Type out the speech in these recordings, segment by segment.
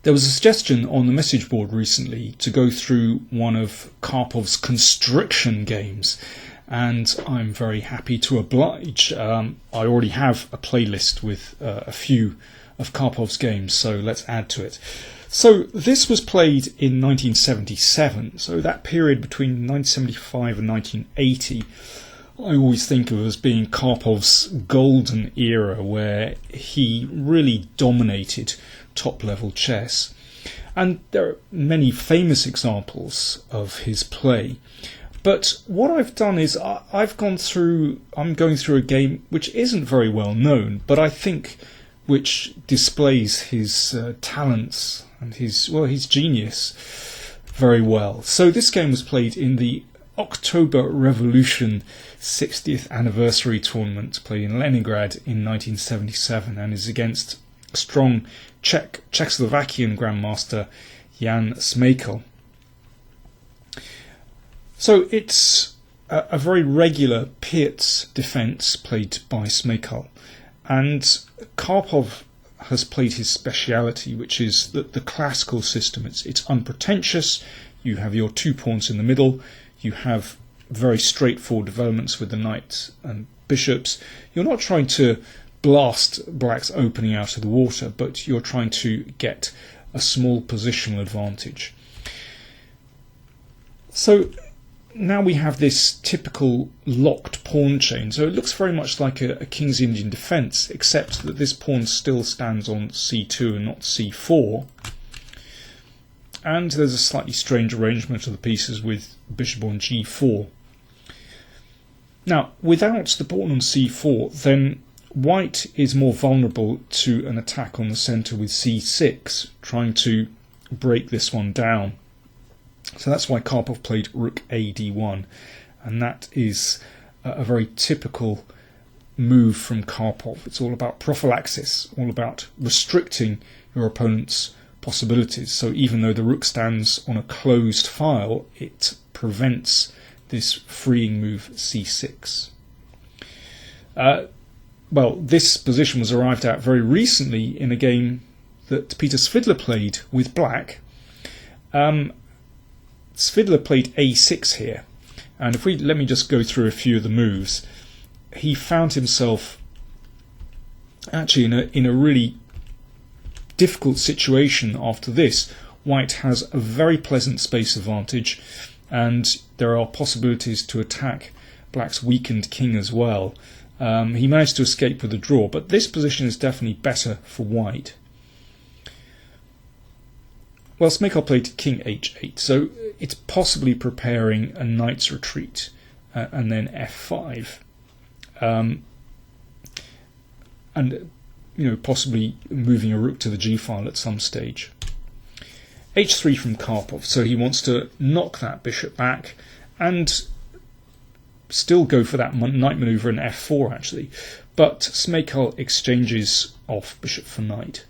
There was a suggestion on the message board recently to go through one of Karpov's constriction games, and I'm very happy to oblige. I already have a playlist with a few of Karpov's games, so let's add to it. So this was played in 1977, so that period between 1975 and 1980 I always think of as being Karpov's golden era, where he really dominated top-level chess. And there are many famous examples of his play. But what I've done is I'm going through a game which isn't very well known, but I think which displays his talents and his genius very well. So this game was played in the October Revolution 60th anniversary tournament played in Leningrad in 1977, and is against strong Czechoslovakian Grandmaster Jan Smejkal. So it's a very regular Piet's defence played by Smejkal, and Karpov has played his speciality, which is the classical system. It's unpretentious. You have your 2 pawns in the middle. You have very straightforward developments with the knights and bishops. You're not trying to blast black's opening out of the water, but you're trying to get a small positional advantage. So now we have this typical locked pawn chain. So it looks very much like a King's Indian defence, except that this pawn still stands on c2 and not c4. And there's a slightly strange arrangement of the pieces with bishop on g4. Now, without the pawn on c4, then white is more vulnerable to an attack on the centre with c6, trying to break this one down. So that's why Karpov played rook a d1, and that is a very typical move from Karpov. It's all about prophylaxis, all about restricting your opponent's possibilities. So even though the rook stands on a closed file, it prevents this freeing move c6. Well, this position was arrived at very recently in a game that Peter Svidler played with black. Svidler played a6 here, and if let me just go through a few of the moves. He found himself actually in a really difficult situation after this. White has a very pleasant space advantage, and there are possibilities to attack black's weakened king as well. He managed to escape with a draw, but this position is definitely better for white. Well, Smejkal played king h8, so it's possibly preparing a knight's retreat, and then f5, and possibly moving a rook to the g file at some stage. h3 from Karpov, so he wants to knock that bishop back and still go for that knight maneuver in f4 actually, but Smejkal exchanges off bishop for knight.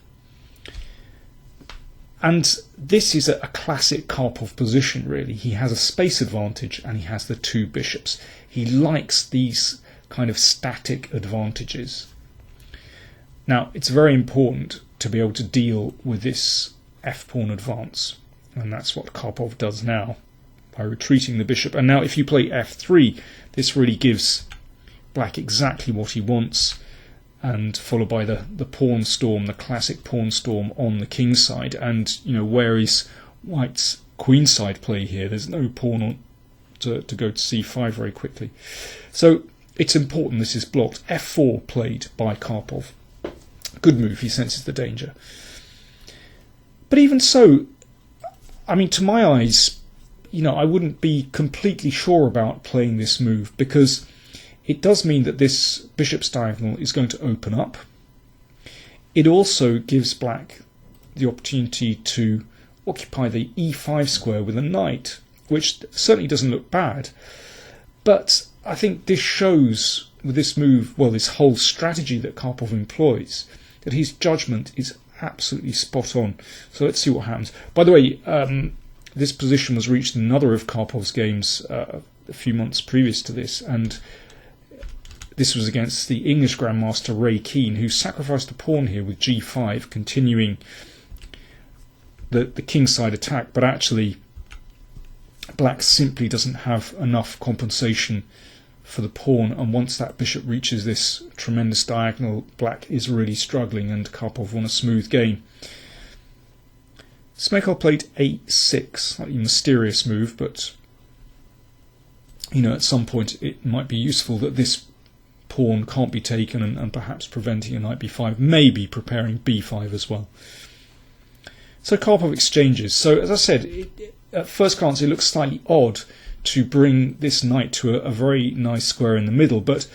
And this is a classic Karpov position, really. He has a space advantage and he has the 2 bishops. He likes these kind of static advantages. Now, it's very important to be able to deal with this f-pawn advance, and that's what Karpov does now by retreating the bishop. And now if you play f3, this really gives black exactly what he wants, and followed by the pawn storm, the classic pawn storm on the king side. And where is white's queen side play here? There's no pawn on to go to c5 very quickly. So it's important this is blocked. f4 played by Karpov. Good move, he senses the danger. But even so, I mean, to my eyes, I wouldn't be completely sure about playing this move, because it does mean that this bishop's diagonal is going to open up. It also gives black the opportunity to occupy the e5 square with a knight, which certainly doesn't look bad. But I think this shows with this move, well, this whole strategy that Karpov employs, that his judgment is absolutely spot on. So let's see what happens. By the way, this position was reached in another of Karpov's games a few months previous to this, and this was against the English Grandmaster Ray Keane, who sacrificed a pawn here with g5, continuing the kingside attack, but actually black simply doesn't have enough compensation for the pawn, and once that bishop reaches this tremendous diagonal, black is really struggling, and Karpov won a smooth game. Smejkal played a6, slightly mysterious move, but at some point it might be useful that this pawn can't be taken, and perhaps preventing a knight b5, maybe preparing b5 as well. So Karpov exchanges. So as I said, at first glance it looks slightly odd to bring this knight to a very nice square in the middle, but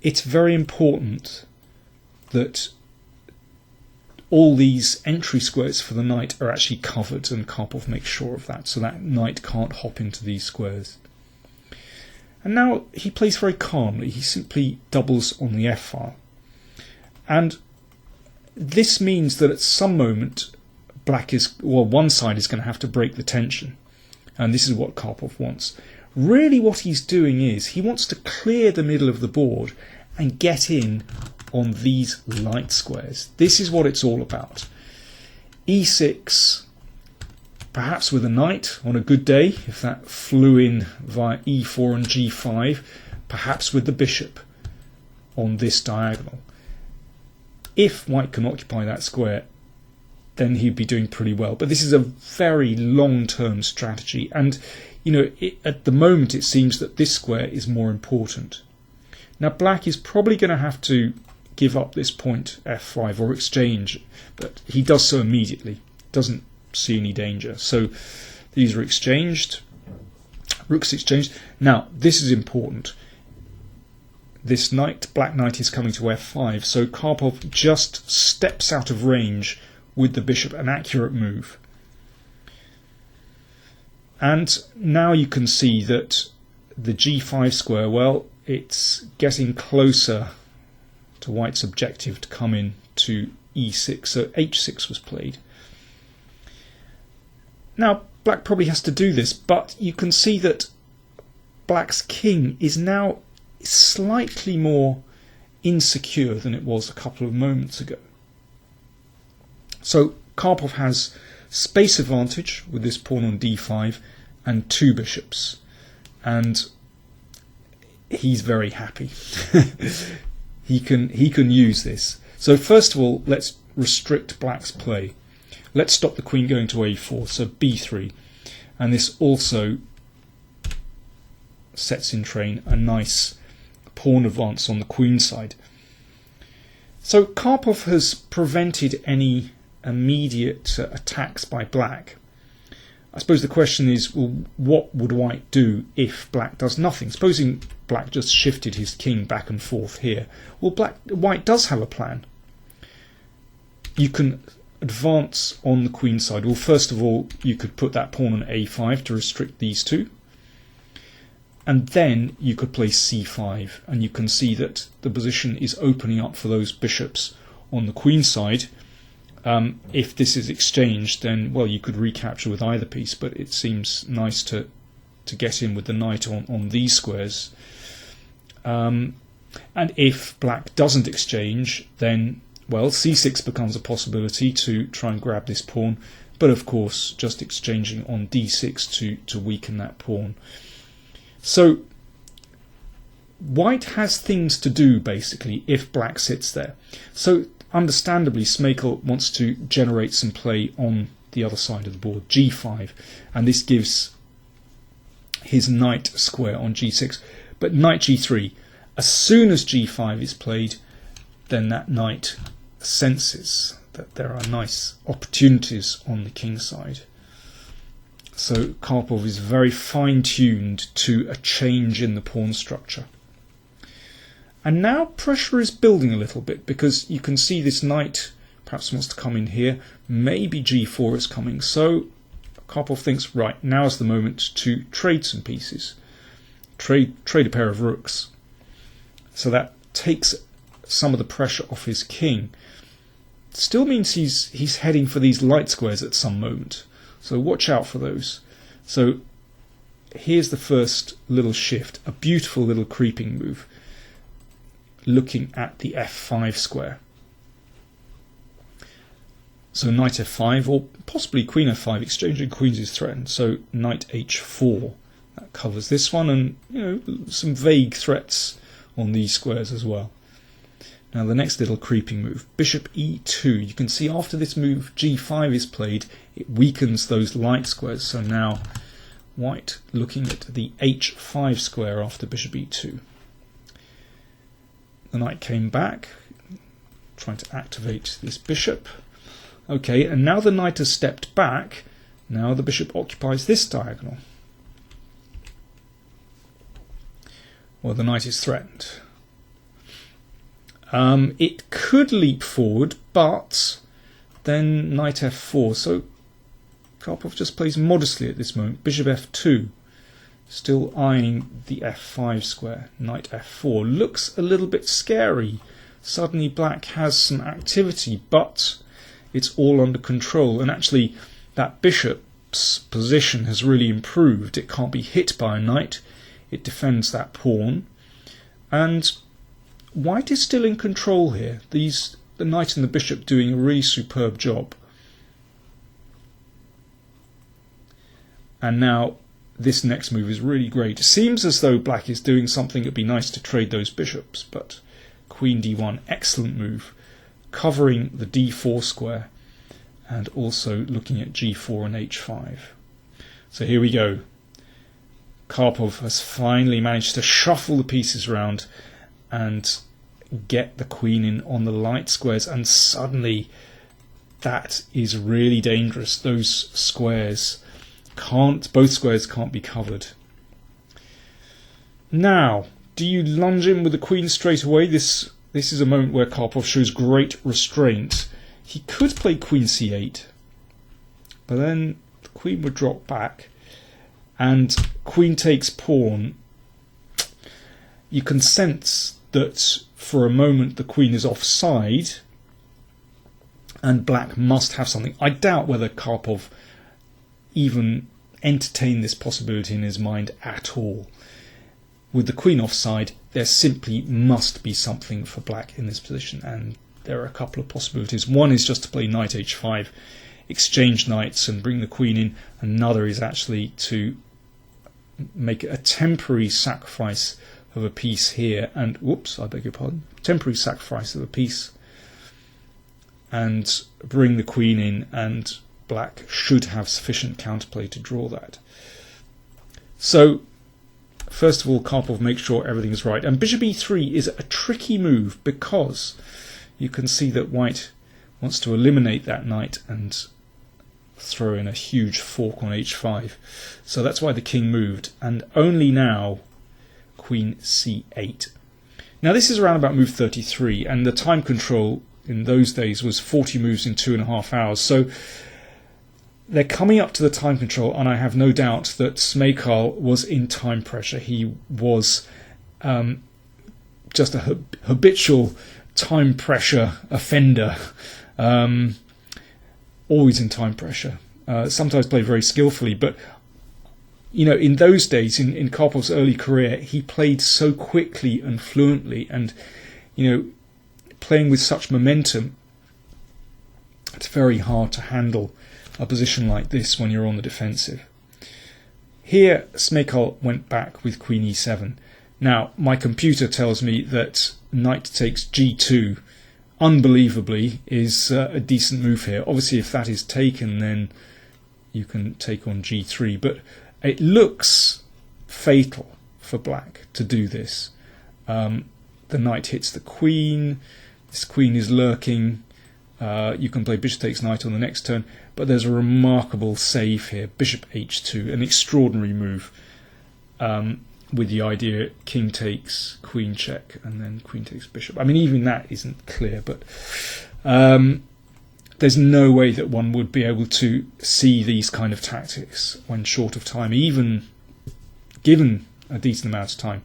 it's very important that all these entry squares for the knight are actually covered, and Karpov makes sure of that, so that knight can't hop into these squares. And now he plays very calmly. He simply doubles on the f-file. And this means that at some moment one side is going to have to break the tension. And this is what Karpov wants. Really what he's doing is he wants to clear the middle of the board and get in on these light squares. This is what it's all about. e6, perhaps with a knight on a good day, if that flew in via e4 and g5, perhaps with the bishop on this diagonal. If white can occupy that square, then he'd be doing pretty well. But this is a very long-term strategy, and at the moment it seems that this square is more important. Now black is probably going to have to give up this point f5 or exchange, but he does so immediately, doesn't see any danger. So these are exchanged, rooks exchanged. Now this is important. This knight, black knight, is coming to f5, so Karpov just steps out of range with the bishop, an accurate move. And now you can see that the g5 square, well, it's getting closer to white's objective to come in to e6, so h6 was played. Now black probably has to do this, but you can see that black's king is now slightly more insecure than it was a couple of moments ago. So Karpov has space advantage with this pawn on d5 and two bishops, and he's very happy. he can use this. So first of all, let's restrict black's play. Let's stop the queen going to a4, so b3, and this also sets in train a nice pawn advance on the queen side. So Karpov has prevented any immediate attacks by black. I suppose the question is, well, what would white do if black does nothing? Supposing black just shifted his king back and forth here. Well, white does have a plan. You can advance on the queen side. Well, first of all, you could put that pawn on a5 to restrict these two, and then you could play c5, and you can see that the position is opening up for those bishops on the queen side. If this is exchanged, then, well, you could recapture with either piece, but it seems nice to get in with the knight on these squares. And if black doesn't exchange, then, well, c6 becomes a possibility to try and grab this pawn, but of course just exchanging on d6 to weaken that pawn. So white has things to do, basically, if black sits there. So understandably, Smejkal wants to generate some play on the other side of the board, g5, and this gives his knight square on g6. But knight g3, as soon as g5 is played, then that knight senses that there are nice opportunities on the king side. So Karpov is very fine-tuned to a change in the pawn structure. And now pressure is building a little bit, because you can see this knight perhaps wants to come in here. Maybe g4 is coming. So Karpov thinks, right, now's the moment to trade some pieces. Trade a pair of rooks. So that takes some of the pressure off his king. Still means he's heading for these light squares at some moment. So watch out for those. So here's the first little shift, a beautiful little creeping move, looking at the f5 square. So knight f5, or possibly queen f5, exchanging queens is threatened. So knight h4, that covers this one, and some vague threats on these squares as well. Now the next little creeping move, bishop e2. You can see after this move g5 is played, it weakens those light squares. So now white looking at the h5 square after bishop e2. The knight came back, trying to activate this bishop. Okay, and now the knight has stepped back. Now the bishop occupies this diagonal. Well, the knight is threatened. It could leap forward, but then knight f4. So Karpov just plays modestly at this moment. Bishop f2, still eyeing the f5 square. Knight f4 looks a little bit scary. Suddenly black has some activity, but it's all under control. And actually that bishop's position has really improved. It can't be hit by a knight. It defends that pawn. And white is still in control here. The knight and the bishop doing a really superb job. And now this next move is really great. It seems as though black is doing something. It'd be nice to trade those bishops, but queen d1, excellent move, covering the d4 square and also looking at g4 and h5. So here we go. Karpov has finally managed to shuffle the pieces around and get the queen in on the light squares, and suddenly that is really dangerous. Those squares both squares can't be covered. Now, do you lunge in with the queen straight away? This is a moment where Karpov shows great restraint. He could play queen c8, but then the queen would drop back and queen takes pawn. You can sense that for a moment the queen is offside and black must have something. I doubt whether Karpov even entertained this possibility in his mind at all. With the queen offside, there simply must be something for black in this position, and there are a couple of possibilities. One is just to play knight h5, exchange knights and bring the queen in. Another is actually to make a temporary sacrifice of a piece here, and whoops, I beg your pardon, temporary sacrifice of a piece, and bring the queen in, and black should have sufficient counterplay to draw that. So first of all, Karpov makes sure everything is right, and bishop e3 is a tricky move because you can see that white wants to eliminate that knight and throw in a huge fork on h5. So that's why the king moved, and only now queen c8. Now this is around about move 33, and the time control in those days was 40 moves in 2.5 hours. So they're coming up to the time control, and I have no doubt that Smejkal was in time pressure. He was just a habitual time pressure offender, always in time pressure. Sometimes played very skillfully, but in those days, in Karpov's early career, he played so quickly and fluently, and playing with such momentum, it's very hard to handle a position like this when you're on the defensive. Here Smejkal went back with queen e7. Now my computer tells me that knight takes g2 unbelievably is a decent move here. Obviously if that is taken, then you can take on g3, but it looks fatal for black to do this. The knight hits the queen, this queen is lurking. You can play bishop takes knight on the next turn, but there's a remarkable save here. Bishop h2, an extraordinary move, with the idea king takes queen check and then queen takes bishop. I mean, even that isn't clear, but there's no way that one would be able to see these kind of tactics when short of time, even given a decent amount of time.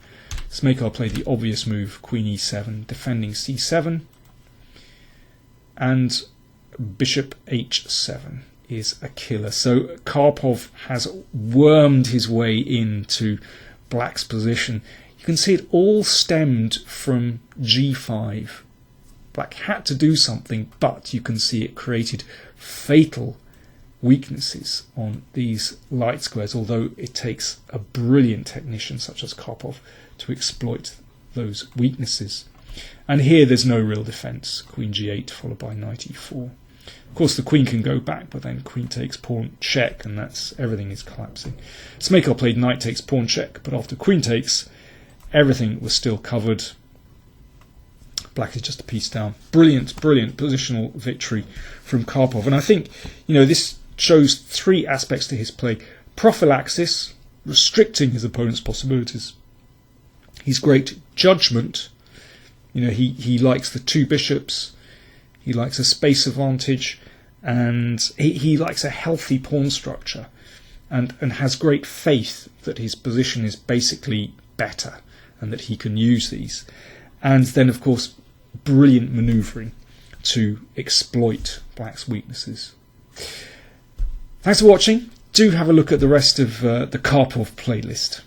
Smejkal played the obvious move, queen e7, defending c7. And bishop h7 is a killer. So Karpov has wormed his way into black's position. You can see it all stemmed from g5. Black had to do something, but you can see it created fatal weaknesses on these light squares, although it takes a brilliant technician such as Karpov to exploit those weaknesses. And here there's no real defence. Queen g8 followed by knight e4. Of course the queen can go back, but then queen takes pawn check, and that's everything is collapsing. Smejkal played knight takes pawn check, but after queen takes, everything was still covered. Black is just a piece down. Brilliant, brilliant positional victory from Karpov. And I think, this shows three aspects to his play. Prophylaxis, restricting his opponent's possibilities. His great judgment. He likes the two bishops. He likes a space advantage. And he likes a healthy pawn structure. And has great faith that his position is basically better and that he can use these. And then, of course, brilliant manoeuvring to exploit Black's weaknesses. Thanks for watching. Do have a look at the rest of the Karpov playlist.